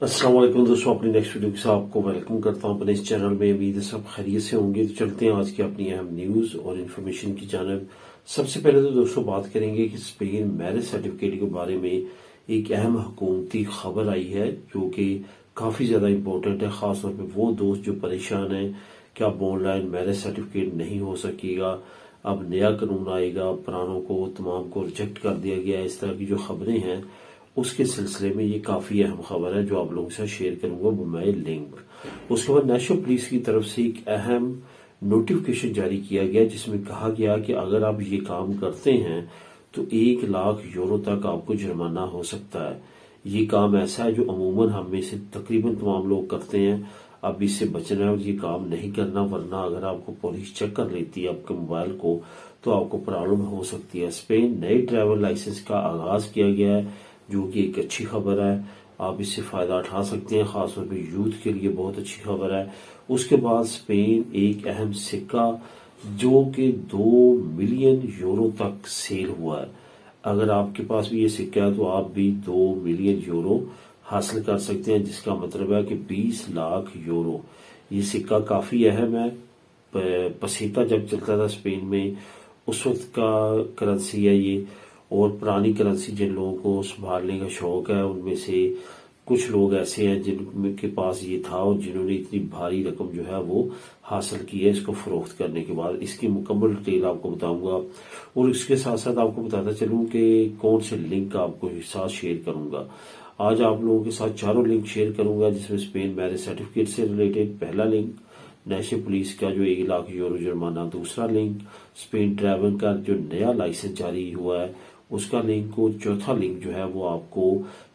अस्सलाम वालेकुम दोस्तों, अपनी नेक्स्ट वीडियो के साथ आपको वेलकम करता हूं अपने इस चैनल में। उम्मीद है सब खैरियत से होंगे। तो चलते हैं आज की अपनी अहम न्यूज और इन्फॉर्मेशन की जानब। सबसे पहले तो दोस्तों बात करेंगे कि स्पेन मैरिज सर्टिफिकेट के बारे में एक अहम हुकूमती खबर आई है जो कि काफी ज्यादा इंपॉर्टेंट है, खासतौर पर वो दोस्त जो परेशान हैं कि अब ऑनलाइन मैरिज सर्टिफिकेट नहीं हो सकेगा। अब नया कानून आएगा, पुरानों को तमाम को रिजेक्ट कर दिया गया। इस तरह की जो खबरें हैं उसके सिलसिले में ये काफी अहम खबर है जो आप लोगों के साथ शेयर करूंगा बाय लिंक। उसके बाद नेशनल पुलिस की तरफ से एक अहम नोटिफिकेशन जारी किया गया जिसमें कहा गया कि अगर आप ये काम करते हैं तो 1 लाख यूरो तक आपको जुर्माना हो सकता है। ये काम ऐसा है जो अमूमन हम में से तकरीबन तमाम लोग करते हैं। अब इससे बचना है और ये काम नहीं करना, वरना अगर आपको पुलिस चेक कर लेती है आपके मोबाइल को तो आपको प्रॉब्लम हो सकती है। स्पेन नए ड्राइवर लाइसेंस का आगाज किया गया है जो कि एक अच्छी खबर है। आप इससे फायदा उठा सकते हैं, खासतौर पर यूथ के लिए बहुत अच्छी खबर है। उसके बाद स्पेन एक अहम सिक्का जो कि 2 मिलियन यूरो तक सेल हुआ है। अगर आपके पास भी ये सिक्का है तो आप भी 2 मिलियन यूरो हासिल कर सकते हैं, जिसका मतलब है कि 20 लाख यूरो। ये सिक्का काफी अहम है। पसीता जब चलता था स्पेन में उस वक्त का करेंसी है ये। और पुरानी करेंसी जिन लोगों को संभालने का शौक है उनमें से कुछ लोग ऐसे हैं जिनके पास ये था और जिन्होंने इतनी भारी रकम जो है वो हासिल की है इसको फरोख्त करने के बाद। इसकी मुकम्मल डिटेल आपको बताऊंगा और इसके साथ साथ आपको बताता चलूं कि कौन से लिंक आपको साथ शेयर करूंगा। आज आप लोगों के साथ 4 लिंक शेयर करूंगा जिसमें स्पेन मैरिज सर्टिफिकेट से रिलेटेड पहला लिंक, नेशनल पुलिस का जो 1 लाख यूरो जुर्माना दूसरा लिंक, स्पेन ट्रैवल का जो नया लाइसेंस जारी हुआ है उसका लिंक, और चौथा लिंक जो है वो आपको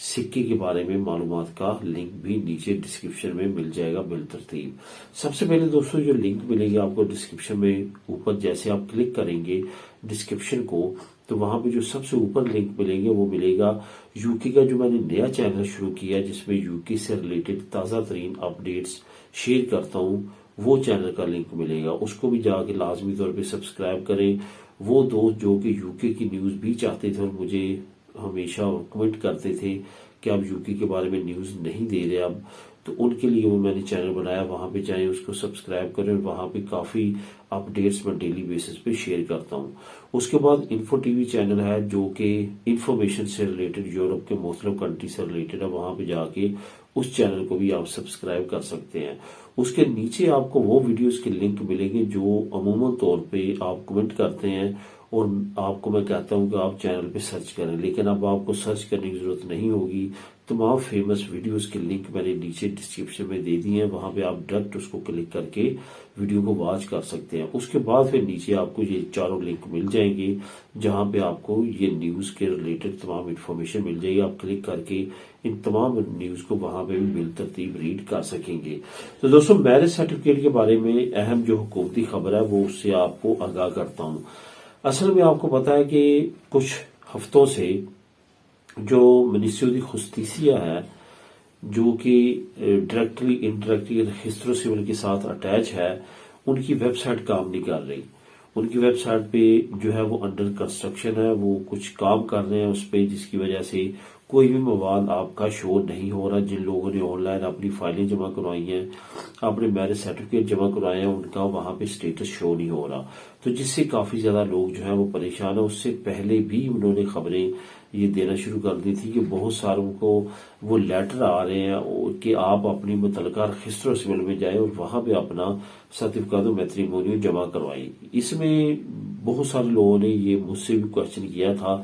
सिक्के के बारे में मालूमात का लिंक भी नीचे डिस्क्रिप्शन में मिल जाएगा बिलतरतीब। सबसे पहले दोस्तों जो लिंक मिलेगी आपको डिस्क्रिप्शन में ऊपर, जैसे आप क्लिक करेंगे डिस्क्रिप्शन को तो वहां पे जो सबसे ऊपर लिंक मिलेंगे वो मिलेगा यूके का जो मैंने नया चैनल शुरू किया है जिसमें यूके से रिलेटेड ताजा तरीन अपडेट्स शेयर करता हूं, वो चैनल का लिंक मिलेगा। उसको भी जाके लाजमी तौर पे सब्सक्राइब करें। वो दोस्त जो कि यूके की न्यूज भी चाहते थे और मुझे हमेशा कमेंट करते थे कि आप यूके के बारे में न्यूज नहीं दे रहे अब, तो उनके लिए वो मैंने चैनल बनाया। वहां पे जाएं, उसको सब्सक्राइब करें और वहां पे काफी अपडेट्स मैं डेली बेसिस पे शेयर करता हूं। उसके बाद इन्फो टीवी चैनल है जो कि इंफॉर्मेशन से रिलेटेड यूरोप के मुख्तलिफ कंट्री से रिलेटेड है। वहां पे जाके उस चैनल को भी आप सब्सक्राइब कर सकते हैं। उसके नीचे आपको वो वीडियोस के लिंक मिलेंगे जो अमूमन तौर पे आप कमेंट करते हैं और आपको मैं कहता हूं कि आप चैनल पे सर्च करें, लेकिन अब आपको सर्च करने की जरूरत नहीं होगी। तमाम फेमस वीडियोस के लिंक मैंने नीचे डिस्क्रिप्शन में दे दिए हैं, वहां पे आप डायरेक्ट उसको क्लिक करके वीडियो को वॉच कर सकते हैं। उसके बाद फिर नीचे आपको ये 4 लिंक मिल जाएंगे जहां पे आपको ये न्यूज के रिलेटेड तमाम इन्फॉर्मेशन मिल जाएगी। आप क्लिक करके इन तमाम न्यूज को वहां पे भी बिलतरतीब रीड कर सकेंगे। तो दोस्तों मैरिज सर्टिफिकेट के बारे में अहम जो हुकूमती खबर है वो उससे आपको आगाह करता हूं। असल में आपको पता है कि कुछ हफ्तों से जो मिनिस्ट्री दी खुस्तीसिया है जो कि डायरेक्टली इनडायरेक्टली रजिस्टर सिविल के साथ अटैच है, उनकी वेबसाइट काम नहीं कर रही। उनकी वेबसाइट पे जो है वो अंडर कंस्ट्रक्शन है, वो कुछ काम कर रहे हैं उस पे, जिसकी वजह से कोई भी मवाद आपका शो नहीं हो रहा। जिन लोगों ने ऑनलाइन अपनी फाइलें जमा करवाई हैं, अपने मैरिज सर्टिफिकेट जमा करवाए हैं, उनका वहां पे स्टेटस शो नहीं हो रहा, तो जिससे काफी ज्यादा लोग जो है वो परेशान है। उससे पहले भी उन्होंने खबरें ये देना शुरू कर दी थी कि बहुत सारों को वो लेटर आ रहे हैं कि आप अपनी मुतलका रजिस्टर सिविल में जाए और वहां पे अपना सर्टिफिकेट मैट्रिमोनियल जमा करवाई। इसमें बहुत सारे लोगों ने ये मुझसे भी क्वेश्चन किया था,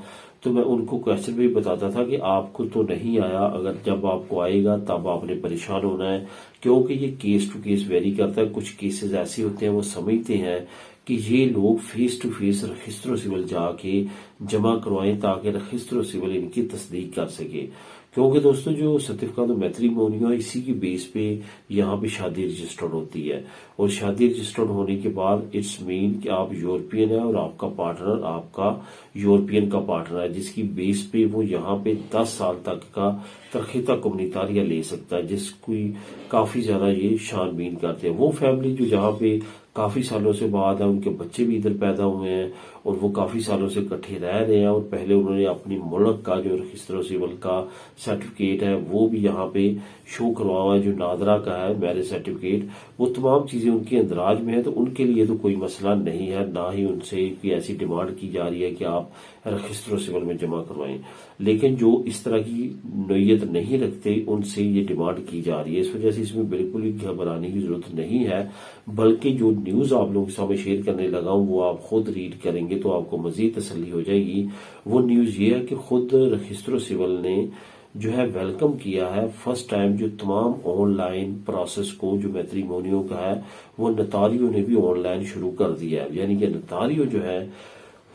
तो मैं उनको क्वेश्चन भी बताता था कि आपको तो नहीं आया, अगर जब आपको आएगा तब आपने परेशान होना है, क्योंकि ये केस टू केस वेरी करता है। कुछ केसेस ऐसे होते हैं वो समझते हैं कि ये लोग face to face register civil जाके जमा करवाएं ताकि रजिस्टर सिविल इनकी तस्दीक कर सके। क्योंकि दोस्तों जो सर्टिफिकेट ऑफ मैट्रिमोनियल है इसी की बेस पे यहाँ पे शादी रजिस्टर्ड होती है, और शादी रजिस्टर्ड होने के बाद इट्स मीन कि आप यूरोपियन है और आपका पार्टनर आपका यूरोपियन का पार्टनर है, जिसकी बेस पे वो यहाँ पे 10 साल तक का तरखीता कम्युनितारिया ले सकता है, जिसकी काफी ज्यादा ये छानबीन करते हैं। वो फैमिली जो जहाँ पे काफी सालों से बाद है, उनके बच्चे भी इधर पैदा हुए हैं और वो काफी सालों से इकट्ठे रह रहे हैं। और पहले उन्होंने अपनी मुल्क का जो रजिस्टर सिविल का सर्टिफिकेट है वो भी यहाँ पे शो करवाया हुआ है, जो नादरा का है मैरिज सर्टिफिकेट। वो तमाम चीजें उनके अंदराज में है, तो उनके लिए तो कोई मसला नहीं है, ना ही उनसे कोई ऐसी डिमांड की जा रही है कि आप रजिस्टर सिविल में जमा करवाएं। लेकिन जो इस तरह की नोयत नहीं रखते उनसे ये डिमांड की जा रही है। इस वजह से इसमें बिल्कुल ही घबराने की जरूरत नहीं है, बल्कि जो न्यूज आप लोगों के सामने शेयर करने लगा हूं वो आप खुद रीड करेंगे तो आपको मजीद तसल्ली हो जाएगी। वो न्यूज ये है कि खुद रजिस्टर सिविल ने जो है वेलकम किया है फर्स्ट टाइम जो तमाम ऑनलाइन प्रोसेस को, जो मैट्रिमोनियो का है वो नतारियों ने भी ऑनलाइन शुरू कर दिया है। यानी कि नतारियों जो है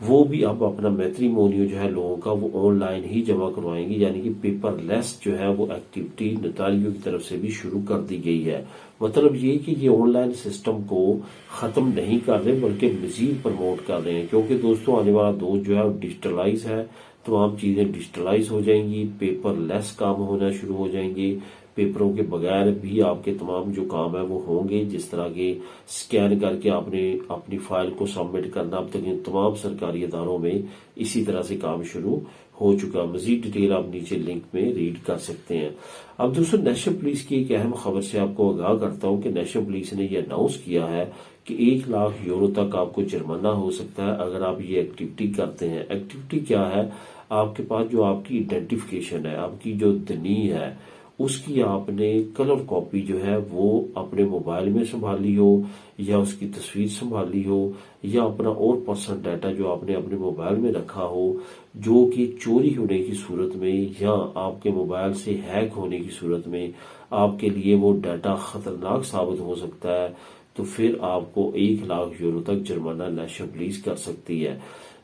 वो भी अब अपना मैट्रिमोनियो जो है लोगों का वो ऑनलाइन ही जमा करवाएंगे, यानी कि पेपरलेस जो है वो एक्टिविटी नतारियों की तरफ से भी शुरू कर दी गई है। मतलब ये कि ये ऑनलाइन सिस्टम को खत्म नहीं कर रहे बल्कि मजीद प्रमोट कर रहे हैं, क्योंकि दोस्तों आने वाला दौर जो है वो डिजिटलाइज है, तमाम चीजें डिजिटलाइज हो जाएंगी, पेपरलेस काम होना शुरू हो जाएंगे, पेपरों के बगैर भी आपके तमाम जो काम है वो होंगे। जिस तरह के स्कैन करके आपने अपनी फाइल को सबमिट करना, अब तक तमाम सरकारी इदारों में इसी तरह से काम शुरू हो चुका। मजीद डिटेल आप नीचे लिंक में रीड कर सकते हैं। अब दोस्तों नेशनल पुलिस की एक अहम खबर से आपको आगाह करता हूं कि नेशनल पुलिस ने यह अनाउंस किया है कि 1 लाख यूरो तक आपको जुर्माना हो सकता है अगर आप ये एक्टिविटी करते हैं। एक्टिविटी क्या है? आपके पास जो आपकी आइडेंटिफिकेशन है, आपकी जो दनी है, उसकी आपने कलर कॉपी जो है वो अपने मोबाइल में संभाली हो या उसकी तस्वीर संभाली हो या अपना और पर्सनल डाटा जो आपने अपने मोबाइल में रखा हो, जो कि चोरी होने की सूरत में या आपके मोबाइल से हैक होने की सूरत में आपके लिए वो डाटा खतरनाक साबित हो सकता है, तो फिर आपको 1 लाख यूरो तक जुर्माना नेशनल पुलिस कर सकती है।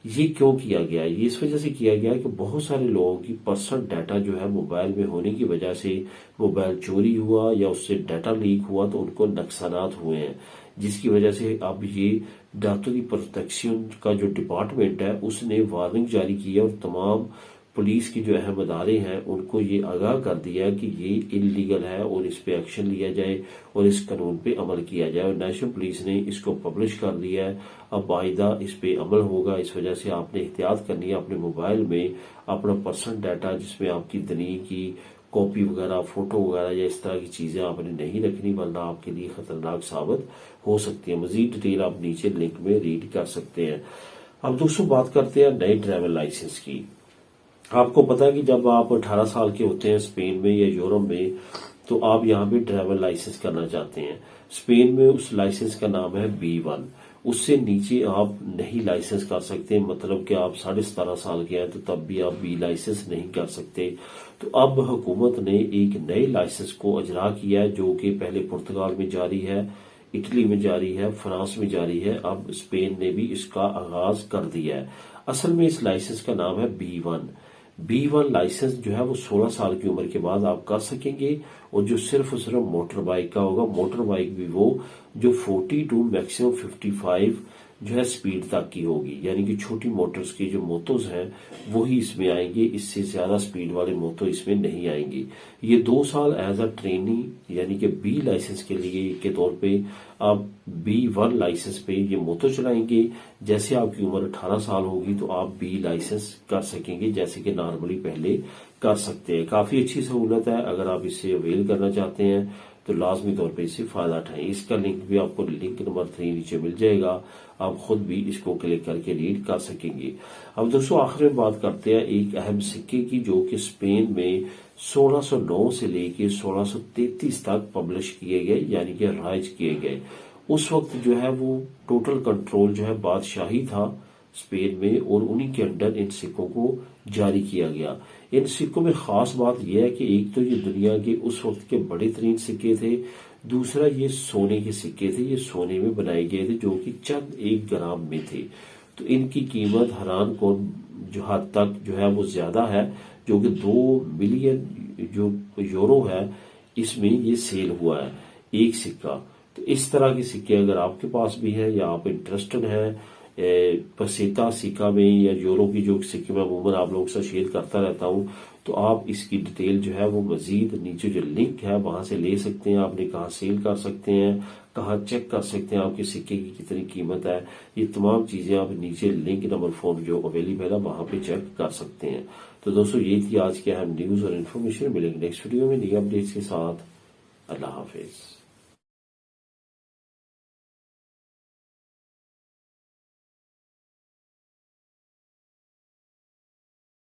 ये क्यों किया गया है? ये इस वजह से किया गया है कि बहुत सारे लोगों की पर्सनल डाटा जो है मोबाइल में होने की वजह से मोबाइल चोरी हुआ या उससे डाटा लीक हुआ तो उनको नुकसानात हुए हैं, जिसकी वजह से अब ये डाटा की प्रोटेक्शन का जो डिपार्टमेंट है उसने वार्निंग जारी की है और तमाम पुलिस की जो अहम अदारे हैं उनको ये आगाह कर दिया है कि ये इलीगल है और इस पे एक्शन लिया जाए और इस कानून पे अमल किया जाए। और नेशनल पुलिस ने इसको पब्लिश कर दिया है, अब आइंदा इस पे अमल होगा। इस वजह से आपने एहतियात करनी है, अपने मोबाइल में अपना पर्सनल डाटा जिसमें आपकी दनी की कॉपी वगैरह, फोटो वगैरह या इस तरह की चीजें आपने नहीं रखनी, वरना आपके लिए खतरनाक साबित हो सकती है। मजीद डिटेल आप नीचे लिंक में रीड कर सकते हैं। अब दोस्तों बात करते हैं नए ड्राइवर लाइसेंस की। आपको पता है कि जब आप 18 साल के होते हैं स्पेन में या यूरोप में, तो आप यहाँ पे ड्राइवर लाइसेंस करना चाहते हैं। स्पेन में उस लाइसेंस का नाम है B1। उससे नीचे आप नहीं लाइसेंस कर सकते, मतलब कि आप 17.5 साल के हैं तो तब भी आप B लाइसेंस नहीं कर सकते। तो अब हुकूमत ने एक नए लाइसेंस को अजरा किया है, जो कि पहले पुर्तगाल में जारी है, इटली में जारी है, फ्रांस में जारी है, अब स्पेन ने भी इसका आगाज कर दिया है। असल में इस लाइसेंस का नाम है B1 लाइसेंस जो है वो 16 साल की उम्र के बाद आप कर सकेंगे, और जो सिर्फ और सिर्फ मोटर बाइक का होगा। मोटर बाइक भी वो जो 40 टू मैक्सिमम 55 जो है स्पीड तक की होगी, यानी कि छोटी मोटर्स की जो मोटोज हैं वही इसमें आएंगे, इससे ज्यादा स्पीड वाले मोटो इसमें नहीं आएंगे। ये 2 साल एज अ ट्रेनिंग यानी कि B लाइसेंस के लिए के तौर पे आप B1 लाइसेंस पे ये मोटो चलाएंगे। जैसे आपकी उम्र 18 साल होगी तो आप B लाइसेंस कर सकेंगे, जैसे कि नॉर्मली पहले कर सकते हैं। काफी अच्छी सहूलत है, अगर आप इससे अवेल करना चाहते हैं तो लाजमी तौर पे इससे फायदा उठाएं। इसका लिंक भी आपको लिंक नंबर 3 नीचे मिल जाएगा, आप खुद भी इसको क्लिक करके रीड कर सकेंगे। अब दोस्तों आखिर में बात करते हैं एक अहम सिक्के की, जो कि स्पेन में 1609 से लेके 1633 तक पब्लिश किए गए, यानी कि राइज किए गए। उस वक्त जो है वो टोटल कंट्रोल जो है बादशाही था स्पेन में, और उन्हीं के अंडर इन सिक्कों को जारी किया गया। इन सिक्कों में खास बात यह है कि एक तो ये दुनिया के उस वक्त के बड़े तरीन सिक्के थे, दूसरा ये सोने के सिक्के थे, ये सोने में बनाए गए थे, जो कि चंद 1 ग्राम में थे। तो इनकी कीमत हैरान कौन जो हद तक जो है वो ज्यादा है, जो कि 2 मिलियन जो यूरो है इसमें ये सेल हुआ है एक सिक्का। तो इस तरह के सिक्के अगर आपके पास भी है या आप इंटरेस्टेड हैं पसेता सिक्का में या यूरो की जो सिक्के में अमूमन आप लोगों के साथ शेयर करता रहता हूं, तो आप इसकी डिटेल जो है वो मजीद नीचे जो लिंक है वहां से ले सकते हैं। आपने कहाँ सेल कर सकते हैं, कहाँ चेक कर सकते हैं आपके सिक्के की कितनी कीमत है, ये तमाम चीजें आप नीचे लिंक नंबर 4 जो अवेलेबल है वहां पे चेक कर सकते हैं। तो दोस्तों ये थी आज की अहम न्यूज और इन्फॉर्मेशन। मिलेंगे नेक्स्ट वीडियो में नई अपडेट्स के साथ। अल्लाह हाफिज।